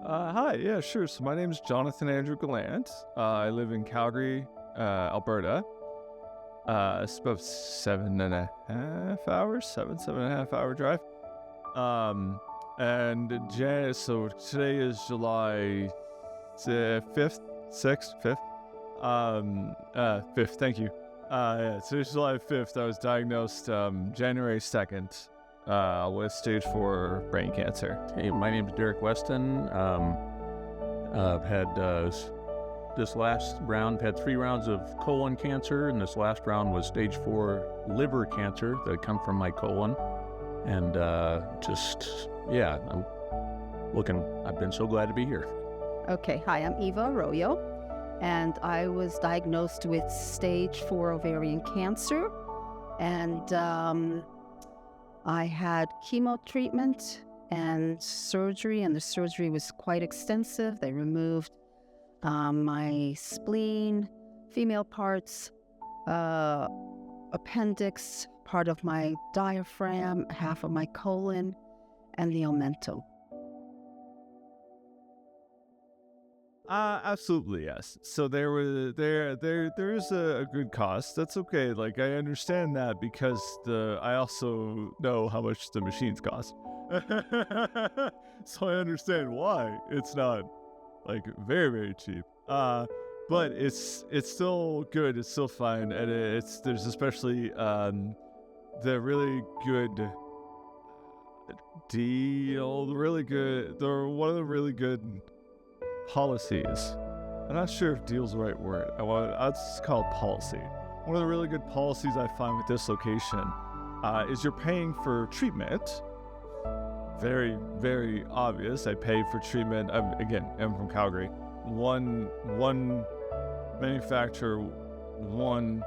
Hi, yeah, sure. So my name is Jonathan Andrew Gallant. I live in Calgary, Alberta. It's about 7.5 hour drive. So today is July 5th, 6th, 5th. 5th, thank you. Yeah, today's July 5th. I was diagnosed January 2nd with stage 4 brain cancer. Hey, my name is Weston. I've had this last round, had 3 rounds of colon cancer, and this last round was stage 4 liver cancer that come from my colon. And I've been so glad to be here. Okay, hi, I'm Eva Royo, and I was diagnosed with stage 4 ovarian cancer, and I had chemo treatment and surgery, and the surgery was quite extensive. They removed my spleen, female parts, appendix, part of my diaphragm, half of my colon, and the omentum. Absolutely, yes. So there's a good cost. That's okay. Like, I understand that because I also know how much the machines cost. So I understand why it's not like very, very cheap. But it's still good. It's still fine, and there's especially the really good deal. One of the really good policies. I'm not sure if deal's the right word. I'll just call it policy. One of the really good policies I find with this location is you're paying for treatment. Very, very obvious. I pay for treatment. I'm from Calgary. One manufacturer, one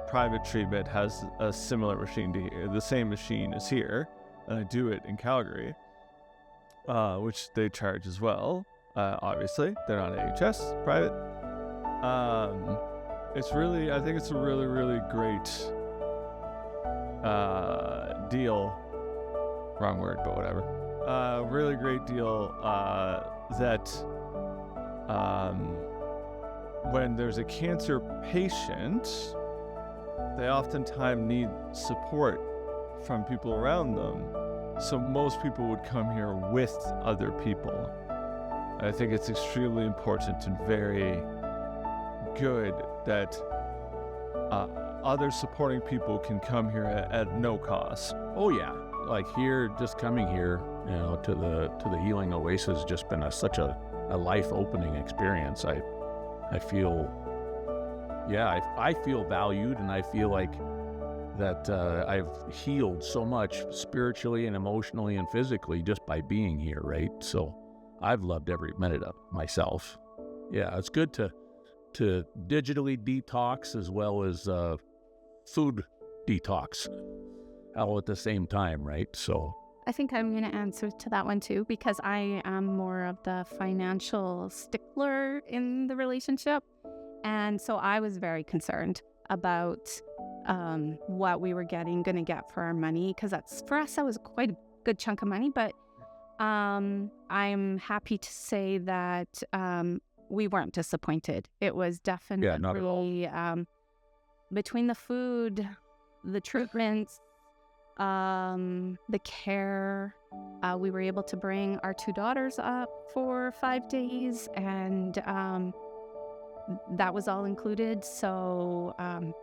private treatment has a similar machine to here. The same machine is here, and I do it in Calgary, which they charge as well. Obviously, they're not AHS, private. I think it's a really, really great deal. Wrong word, but whatever. Really great deal that when there's a cancer patient, they oftentimes need support from people around them. So most people would come here with other people. I think it's extremely important and very good that other supporting people can come here at no cost. Oh yeah, like just coming here, to the Healing Oasis has just been such a life-opening experience. I feel valued, and I feel like that I've healed so much spiritually and emotionally and physically just by being here, right? So I've loved every minute of it myself. Yeah, it's good to digitally detox as well as food detox all at the same time, right? So I think I'm going to answer to that one too, because I am more of the financial stickler in the relationship. And so I was very concerned about what we were going to get for our money, because for us, that was quite a good chunk of money. But I'm happy to say that we weren't disappointed. It was definitely not at all. Between the food, the treatments, the care. We were able to bring our 2 daughters up for 5 days, and that was all included. So I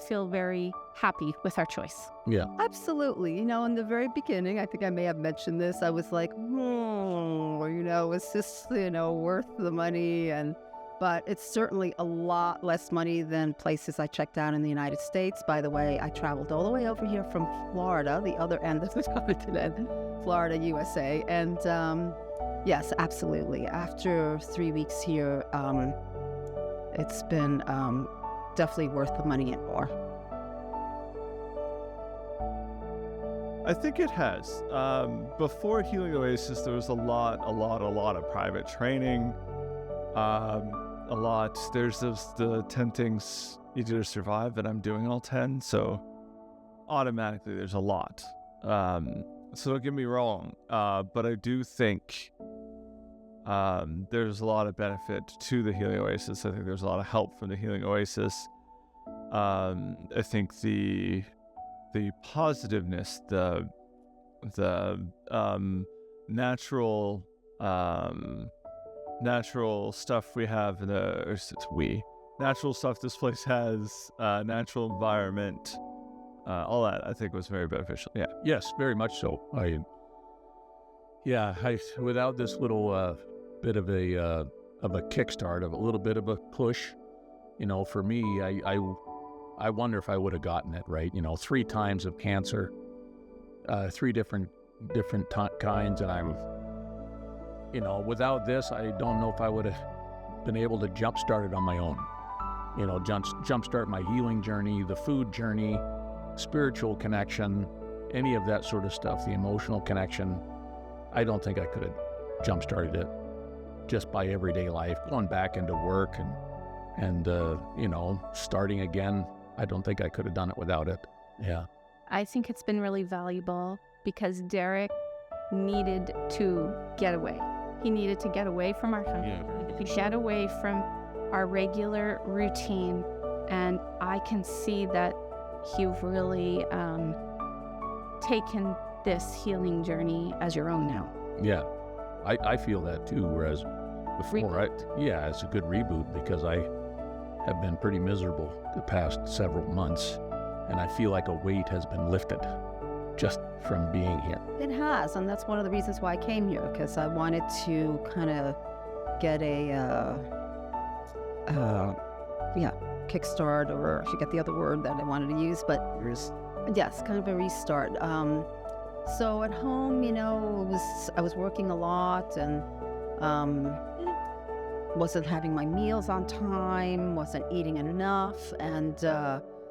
feel very happy with our choice. Yeah, Absolutely. In the very beginning, I think I may have mentioned this, I was like, is this, worth the money? But it's certainly a lot less money than places I checked out in the United States. By the way, I traveled all the way over here from Florida, the other end of the continent, Florida, USA. And yes, absolutely. After 3 weeks here, it's been definitely worth the money and more. I think it has. Before Healing Oasis, there was a lot of private training. There's the 10 things you do to survive, and I'm doing all 10, so automatically there's a lot. So don't get me wrong, but I do think there's a lot of benefit to the Healing Oasis. I think there's a lot of help from the Healing Oasis. I think the positiveness, the natural stuff we have in natural stuff this place has, natural environment, all that I think was very beneficial. Yeah. Yes, very much so. Without this little bit of a kickstart, of a little bit of a push, for me, I wonder if I would have gotten it right. 3 times of cancer, 3 different kinds, and I'm, without this, I don't know if I would have been able to jumpstart it on my own. Jumpstart my healing journey, the food journey, spiritual connection, any of that sort of stuff, the emotional connection. I don't think I could have jump-started it just by everyday life, going back into work and starting again. I don't think I could have done it without it. Yeah. I think it's been really valuable because Derek needed to get away. He needed to get away from our home. Yeah. He needed to get away from our regular routine. And I can see that you've really taken this healing journey as your own now. Yeah, I feel that too, whereas before, it's a good reboot because I have been pretty miserable the past several months, and I feel like a weight has been lifted just from being here. It has, and that's one of the reasons why I came here, because I wanted to kind of get a kickstart, or I forget the other word that I wanted to use, but yes, kind of a restart. So at home, I was working a lot and wasn't having my meals on time, wasn't eating enough, and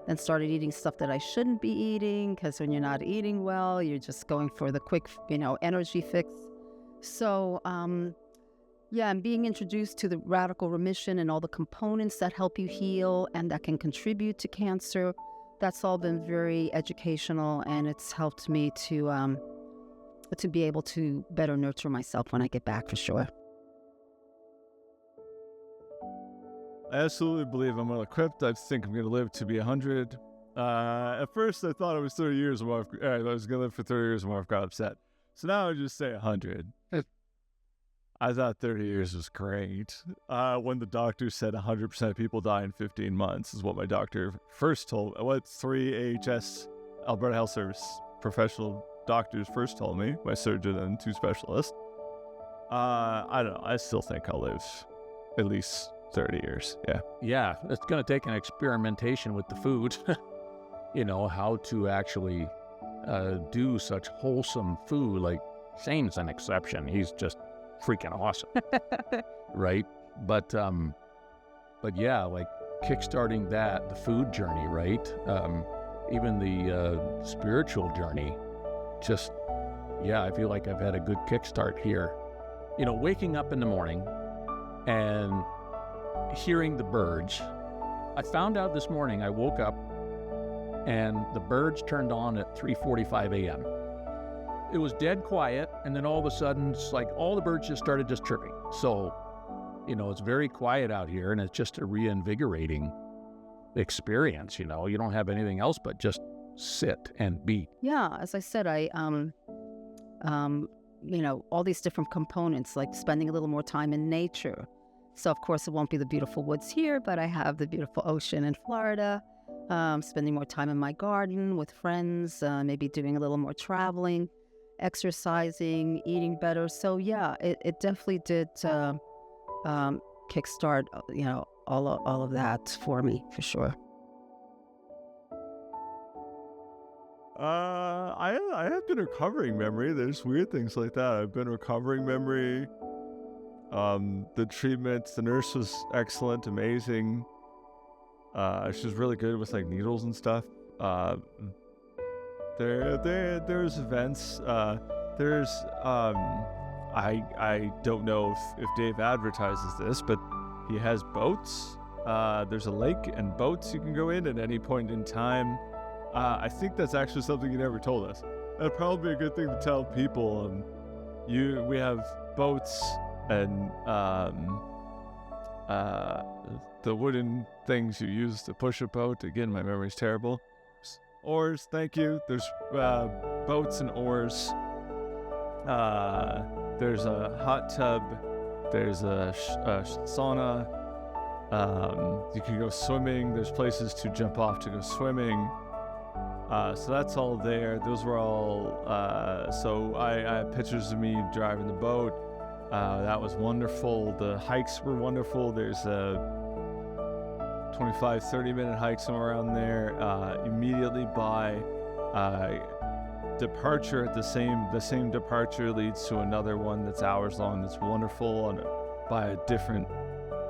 then started eating stuff that I shouldn't be eating, because when you're not eating well, you're just going for the quick, energy fix. So, I'm being introduced to the radical remission and all the components that help you heal and that can contribute to cancer. That's all been very educational, and it's helped me to be able to better nurture myself when I get back, for sure. I absolutely believe I'm well equipped. I think I'm going to live to be 100. At first, I thought it was 30 years. I was going to live for 30 years, and my wife got upset. So now I just say 100. I thought 30 years was great. When the doctor said 100% of people die in 15 months is what my doctor first told me. What 3 AHS, Alberta Health Service professional doctors first told me, my surgeon and 2 specialists. I don't know. I still think I'll live at least 30 years. Yeah. Yeah, it's going to take an experimentation with the food, how to actually do such wholesome food. Like Shane's an exception. He's just freaking awesome. Right? But yeah, like kickstarting the food journey, right? Even the spiritual journey, I feel like I've had a good kickstart here. Waking up in the morning and hearing the birds. I found out this morning, I woke up and the birds turned on at 3:45 a.m. It was dead quiet, and then all of a sudden, it's like all the birds just started chirping. So, it's very quiet out here, and it's just a reinvigorating experience. You don't have anything else but just sit and be. Yeah, as I said, I all these different components, like spending a little more time in nature. So of course it won't be the beautiful woods here, but I have the beautiful ocean in Florida. Spending more time in my garden with friends, maybe doing a little more traveling, exercising, eating better. So yeah, it definitely did kickstart, all of that for me, for sure. I have been recovering memory. There's weird things like that. I've been recovering memory. The treatment, the nurse was excellent, amazing. She was really good with like needles and stuff. There's events. I don't know if Dave advertises this, but he has boats. There's a lake and boats you can go in at any point in time. I think that's actually something he never told us. That'd probably be a good thing to tell people. We have boats and the wooden things you use to push a boat. Again, my memory's terrible. Oars, thank you. There's boats and oars. There's a hot tub. There's a sauna. You can go swimming. There's places to jump off to go swimming. So that's all there. Those were all. So I have pictures of me driving the boat. That was wonderful. The hikes were wonderful. There's a 25, 30-minute hike somewhere around there. Immediately by departure, at the same departure leads to another one that's hours long. That's wonderful, and by a different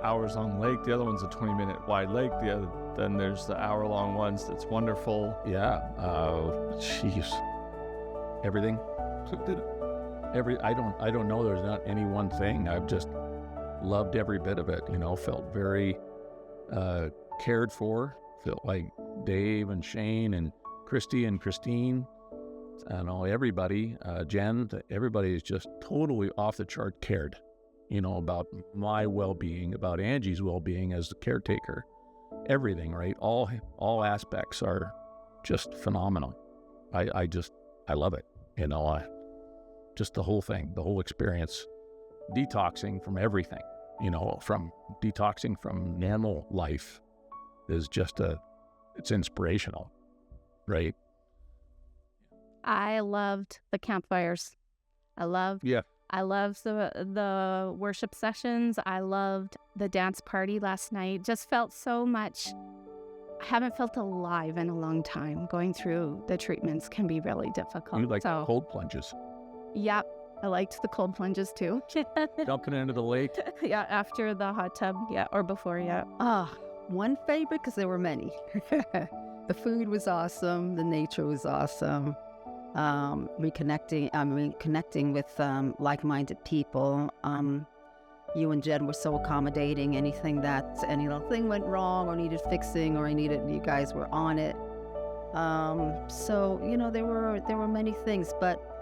hours-long lake. The other one's a 20-minute wide lake. Then there's the hour-long ones. That's wonderful. Yeah. Jeez. Everything. I don't know. There's not any one thing. I've just loved every bit of it. Felt very cared for. Felt like Dave and Shane and Christy and Christine. I know everybody. Jen. Everybody is just totally off the chart cared. About my well-being, about Angie's well-being as the caretaker. Everything, right? All aspects are just phenomenal. I love it. Just the whole thing, the whole experience, detoxing from everything, from detoxing from normal life is just it's inspirational, right? I loved the campfires. I loved the worship sessions. I loved the dance party last night. Just felt so much. I haven't felt alive in a long time. Going through the treatments can be really difficult. You like cold plunges? Yeah, I liked the cold plunges too. Jumping into the lake? Yeah, after the hot tub, yeah, or before, yeah. One favorite, because there were many. The food was awesome. The nature was awesome. Connecting with like-minded people. You and Jen were so accommodating. Any little thing went wrong or needed fixing, or you guys were on it. So there were many things, but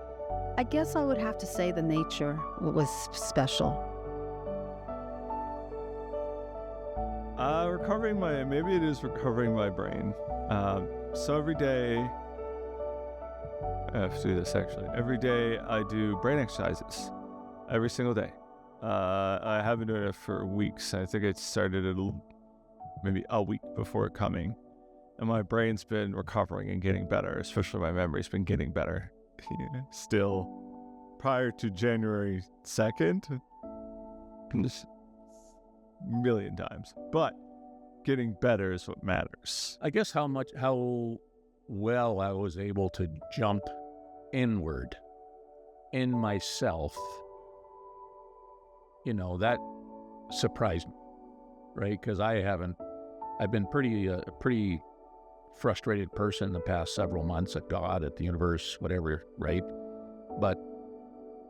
I guess I would have to say the nature was special. Maybe it is recovering my brain. So every day, I have to do this actually. Every day I do brain exercises. Every single day. I have been doing it for weeks. I think it started maybe a week before coming. And my brain's been recovering and getting better, especially my memory's been getting better. Still, prior to January 2nd, just a million times. But getting better is what matters. I guess how well I was able to jump inward in myself, that surprised me, right? Because I've been a pretty frustrated person the past several months at God, at the universe, whatever, right? But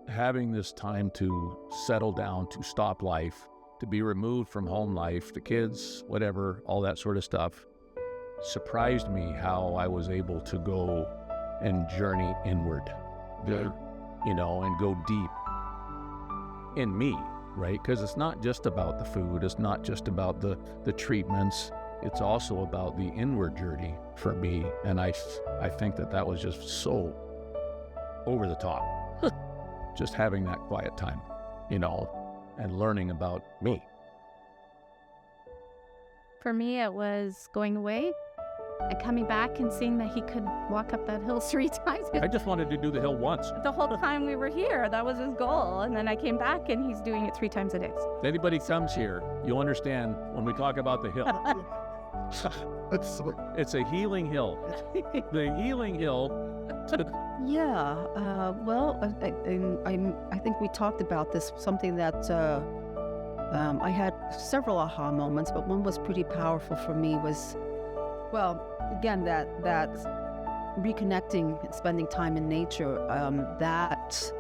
having this time to settle down, to stop life, to be removed from home life, the kids, whatever, all that sort of stuff, surprised me how I was able to go and journey inward, and go deep in me, right? Because it's not just about the food, it's not just about the treatments, it's also about the inward journey for me. And I think that was just so over the top, just having that quiet time, and learning about me. For me, it was going away and coming back and seeing that he could walk up that hill 3 times. I just wanted to do the hill once. The whole time we were here, that was his goal. And then I came back and he's doing it 3 times a day. If anybody comes here, you'll understand when we talk about the hill. It's a healing hill. The healing hill. Yeah. I think we talked about this, something that I had several aha moments, but one was pretty powerful for me was, again, that reconnecting and spending time in nature, that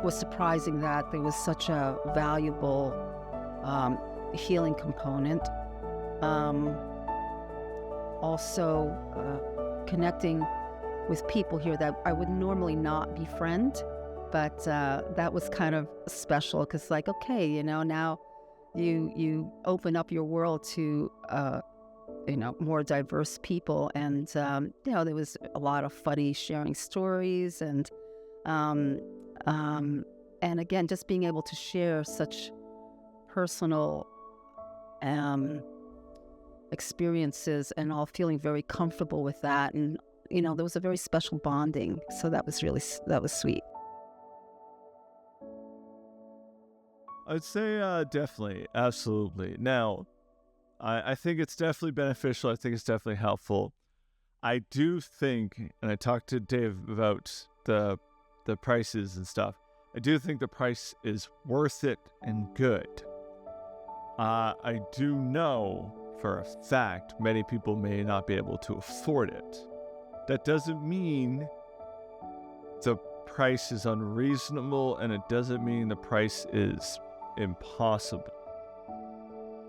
was surprising that there was such a valuable healing component. Also, connecting with people here that I would normally not befriend. But that was kind of special because, like, okay, you know, now you open up your world to, you know, more diverse people. And, you know, there was a lot of funny sharing stories and again, just being able to share such personal experiences and all feeling very comfortable with that. And, you know, there was a very special bonding. So that was sweet. I'd say definitely, absolutely. Now, I think it's definitely beneficial. I think it's definitely helpful. I do think, and I talked to Dave about the prices and stuff, I do think the price is worth it and good. I do know for a fact many people may not be able to afford it. That doesn't mean the price is unreasonable, and it doesn't mean the price is impossible.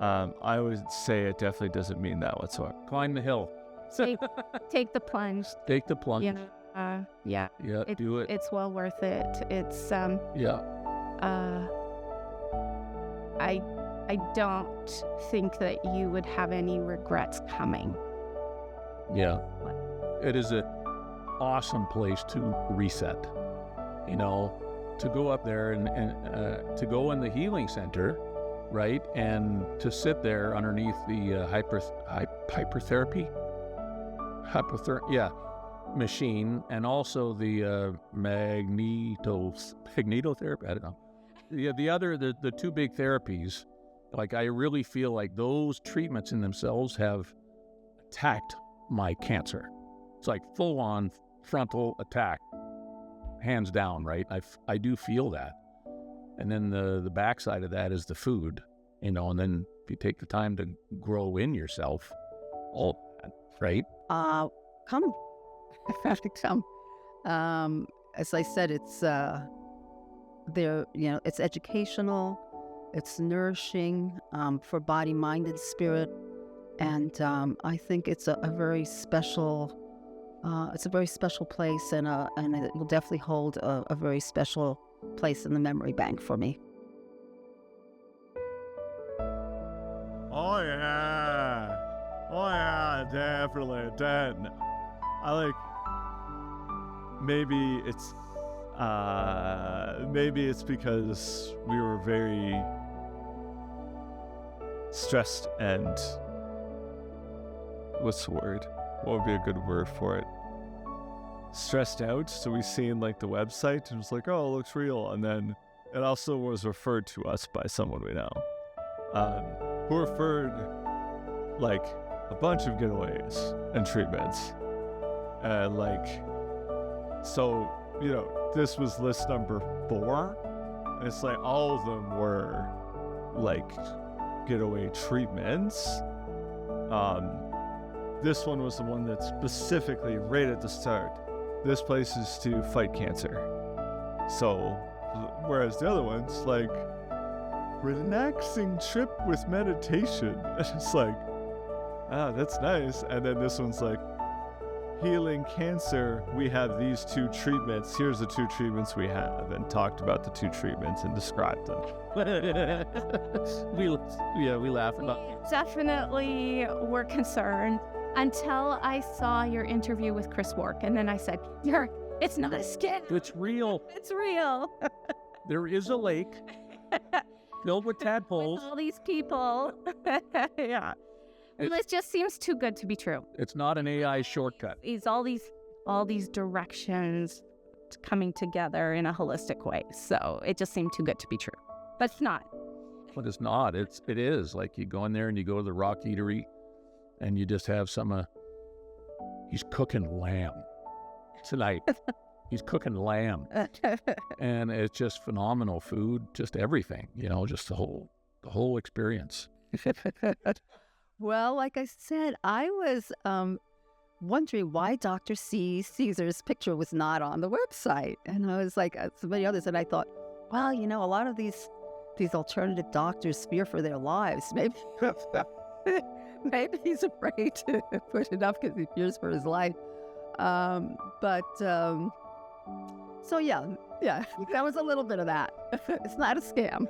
I would say it definitely doesn't mean that whatsoever. Climb the hill. Take the plunge. Take the plunge. You know, yeah. Do it. It's well worth it. It's I don't think that you would have any regrets coming. Yeah. It is an awesome place to reset. You know, to go up there and to go in the healing center, right? And to sit there underneath the hypertherapy machine, and also the magnetotherapy. I don't know. The two big therapies. Like, I really feel like those treatments in themselves have attacked my cancer. It's like full-on frontal attack, hands down, right? I do feel that. And then the backside of that is the food, you know, and then if you take the time to grow in yourself, all that, right? Come. Come. As I said, it's there, you know, it's educational, it's nourishing for body, mind, and spirit. And I think it's a very special place, and it will definitely hold a very special place in the memory bank for me. Oh yeah, definitely. Maybe it's because we were very stressed and what's the word? What would be a good word for it? Stressed out. So we seen like the website and it was like, oh, it looks real. And then it also was referred to us by someone we know, who referred like a bunch of giveaways and treatments. And so, you know, this was list number 4. And it's like all of them were like getaway treatments. This one was the one that specifically, right at the start, this place is to fight cancer. So, whereas the other one's like, relaxing trip with meditation. It's like, that's nice. And then this one's like, healing cancer, we have these 2 treatments. Here's the 2 treatments we have, and talked about the 2 treatments and described them. we laugh about it. Definitely were concerned until I saw your interview with Chris Wark, and then I said, it's not a skit. It's real. It's real. There is a lake filled with tadpoles. With all these people. Yeah. It just seems too good to be true. It's not an AI shortcut. All these directions coming together in a holistic way. So it just seemed too good to be true. But it's not. But it's not. It is. Like, you go in there and you go to the Rock Eatery and you just have he's cooking lamb tonight. He's cooking lamb. And it's just phenomenal food, just everything, you know, just the whole experience. Well, like I said, I was wondering why Dr. Caesar's picture was not on the website. And I was like, so many others, and I thought, well, you know, a lot of these alternative doctors fear for their lives. Maybe he's afraid to put it up because he fears for his life. So yeah, that was a little bit of that. It's not a scam.